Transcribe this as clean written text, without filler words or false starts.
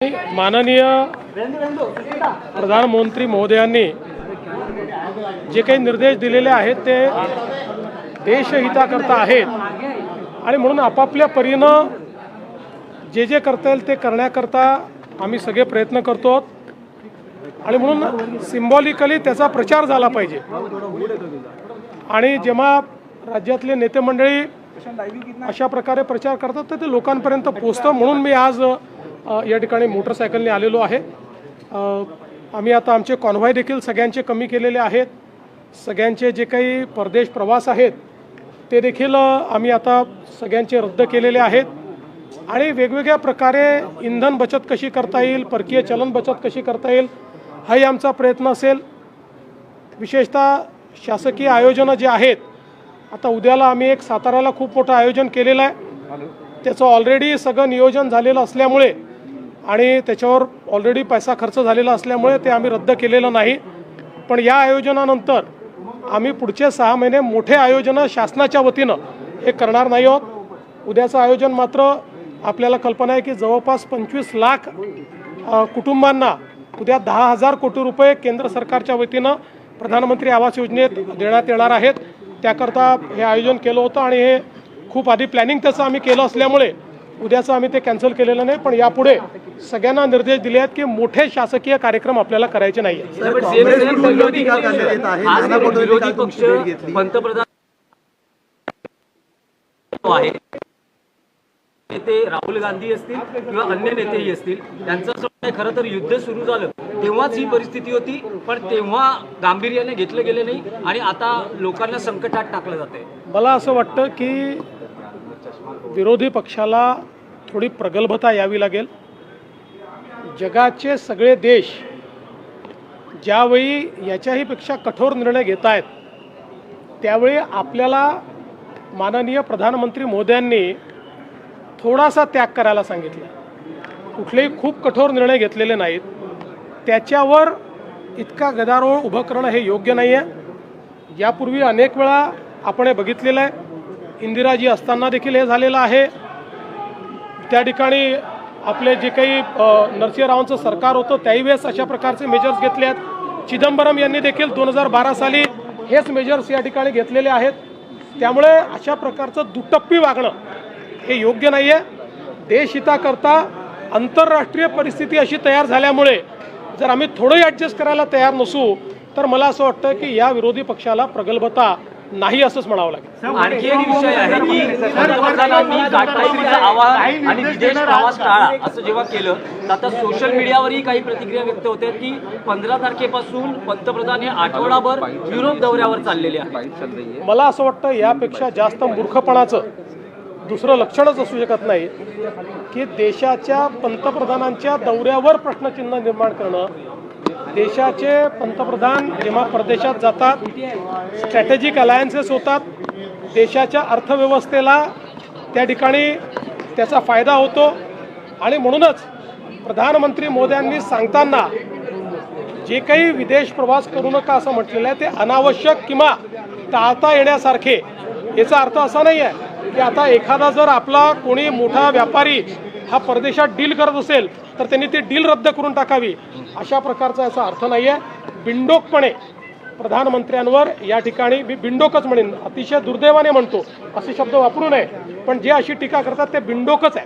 माननीय प्रधानमंत्री महोदयांनी जे काही निर्देश दिलेले आहेत ते देशहिताकरता आहेत आणि म्हणून आपापल्या परीनं जे करता येईल ते करण्याकरता आम्ही सगळे प्रयत्न करतो आणि म्हणून सिम्बॉलिकली त्याचा प्रचार झाला पाहिजे आणि जेव्हा राज्यातले नेते मंडळी अशा प्रकारे प्रचार करतात तर ते लोकांपर्यंत पोहोचतं। म्हणून मी आज या ठिकाणी मोटरसायकलने आलेलो आहे। आम्ही आता आमचे कॉन्व्हॉय देखील सगळ्यांचे कमी केलेले आहेत। सगळ्यांचे जे काही परदेश प्रवास आहेत ते देखील आम्ही आता सगळ्यांचे रद्द केलेले आहेत आणि वेगवेगळ्या प्रकारे इंधन बचत कशी करता येईल, परकीय चलन बचत कशी करता येईल हाही आमचा प्रयत्न असेल। विशेषतः शासकीय आयोजनं जे आहेत, आता उद्याला आम्ही एक साताऱ्याला खूप मोठं आयोजन केलेलं आहे, त्याचं ऑलरेडी सगळं नियोजन झालेलं असल्यामुळे आणि त्याच्यावर ऑलरेडी पैसा खर्च झालेला असल्यामुळे ते आम्ही रद्द केलेलं नाही। पण या आयोजनानंतर आम्ही पुढचे 6 महिने मोठे आयोजनं शासनाच्या वतीनं हे करणार नाही आहोत। उद्याचं आयोजन मात्र आपल्याला कल्पना आहे की जवळपास 25 लाख कुटुंबांना उद्या 10,000 कोटी रुपये केंद्र सरकारच्या वतीनं प्रधानमंत्री आवास योजनेत देण्यात येणार आहेत। त्याकरता हे आयोजन केलं होतं आणि हे खूप आधी प्लॅनिंग त्याचं आम्ही केलं असल्यामुळे उद्याचं आम्ही ते कॅन्सल केलेलं नाही। पण यापुढे सगळ्यांना निर्देश दिले आहेत की मोठे शासकीय कार्यक्रम आपल्याला करायचे नाही आहेत। नेते राहुल गांधी असतील किंवा अन्य नेतेही असतील, त्यांचं असं म्हणणं खरं तर युद्ध सुरू झालं तेव्हाच ही परिस्थिती होती, पण तेव्हा गांभीर्याने घेतलं गेलं नाही आणि आता लोकांना संकटात टाकलं जाते। मला असं वाटतं की विरोधी पक्षाला थोडी प्रगल्भता यावी लागेल। जगाचे सगळे देश ज्यावेळी याच्याही पेक्षा कठोर निर्णय घेत आहेत त्यावेळी आपल्याला माननीय प्रधानमंत्री मोदयांनी थोडासा त्याग करायला सांगितलं। कुठलेही खूप कठोर निर्णय घेतलेले नाहीत, त्याच्यावर इतका गदारोळ उभं करणं हे योग्य नाही आहे। यापूर्वी अनेक वेळा आपण हे बघितलेलं आहे, इंदिराजी असताना देखील हे झालेलं आहे। त्या ठिकाणी आपले जे काही नरसिंहरावांचं सरकार होतं त्याही वेळेस अशा प्रकारचे मेजर्स घेतले आहेत। चिदंबरम यांनी देखील 2012 साली हेच मेजर्स या ठिकाणी घेतलेले आहेत। त्यामुळे अशा प्रकारचं दुटप्पी वागणं हे योग्य नाही आहे। देशहिताकरता आंतरराष्ट्रीय परिस्थिती अशी तयार झाल्यामुळे जर आम्ही थोडंही ॲडजस्ट करायला तयार नसू तर मला असं वाटतं की या विरोधी पक्षाला प्रगल्भता नाही असंच म्हणावं लागेल। आणखी एक विषय आहे की पंतप्रधानांनी काटकसरीचा आवाहन आणि विदेश प्रवास टाळा असं जेव्हा केलं तर आता सोशल मीडियावरही काही प्रतिक्रिया व्यक्त होत्या की 15 तारखेपासून पंतप्रधान हे आठवडाभर युरोप दौऱ्यावर चाललेले आहेत। मला असं वाटतं यापेक्षा जास्त मूर्खपणाचं दुसरं लक्षणच असू शकत नाही की देशाच्या पंतप्रधानांच्या दौऱ्यावर प्रश्नचिन्ह निर्माण करणं। देशाचे पंतप्रधान जेव्हा परदेशात जातात, स्ट्रॅटेजिक अलायन्सेस होतात, देशाच्या अर्थव्यवस्थेला त्या ठिकाणी त्याचा फायदा होतो आणि म्हणूनच प्रधानमंत्री मोदयांनी सांगताना जे काही विदेश प्रवास करू नका असं म्हटलेलं आहे ते अनावश्यक किंवा टाळता येण्यासारखे। याचा अर्थ असा नाही आहे की आता एखादा जर आपला कोणी मोठा व्यापारी हा परदेशात डील करत असेल तर त्यांनी ती डील रद्द करून टाकावी, अशा प्रकारचा याचा अर्थ नाही आहे। बिनडोकपणे प्रधानमंत्र्यांवर या ठिकाणी मी बिनडोकच म्हणेन, अतिशय दुर्दैवाने म्हणतो, असे शब्द वापरू नये, पण जे अशी टीका करतात ते बिनडोकच आहे।